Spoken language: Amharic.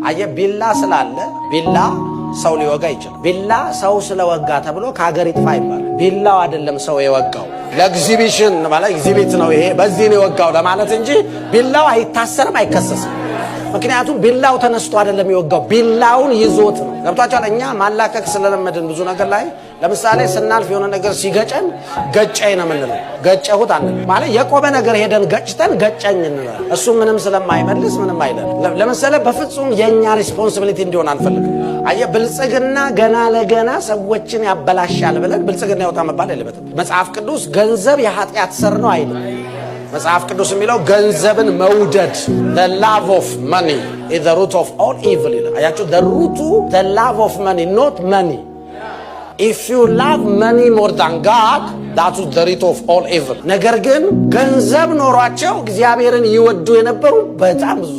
አየ ቢላ ስላለ ቢላ ሰው ሊወጋ ይችላል። ቢላ ሰው ስለወጋ ተብሎ ከሀገር ይጥፋ ይባላል። ቢላው አይደለም ሰው የወጋው ለኤግዚቢሽን ማለት ኤግዚቢት ነው ይሄ በዚህ ነው የወጋው ለማለት እንጂ ቢላው አይታሰርም አይከሰስም። ምክንያቱም ቢላው ተነስቶ አይደለም የወጋው ቢላውን ይዞት ነው። ገብቷችኋል? እኛ ማላከክ ስለለመድን ብዙ ነገር ላይ ለምሳሌ ስናልፍ የሆነ ነገር ሲገጨን ገጨኝ ነው የምንለው። ገጨሁት አንልም ማለት የቆመ ነገር ሄደን ገጭተን ገጨኝ እንላለን። እሱ ምንም ስለማይመልስ ምንም አይደለም። ለምሳሌ በፍጹም የኛ ሪስፖንሲቢሊቲ እንዲሆን አንፈልግም። አየ ብልጽግና ገና ለገና ሰዎችን ያበላሻል ብለን ብልጽግና ያወጣ መባል የለበትም። መጽሐፍ ቅዱስ ገንዘብ የኃጢአት ስር ነው አይልም። መጽሐፍ ቅዱስ የሚለው ገንዘብን መውደድ the love of money is the root of all evil ይላል። አያችሁ the root the love of money not money. If you love money more than God that is the root of all evil. ነገር ግን ገንዘብ ኖሯቸው እግዚአብሔርን ይወዱ የነበሩ በጣም ብዙ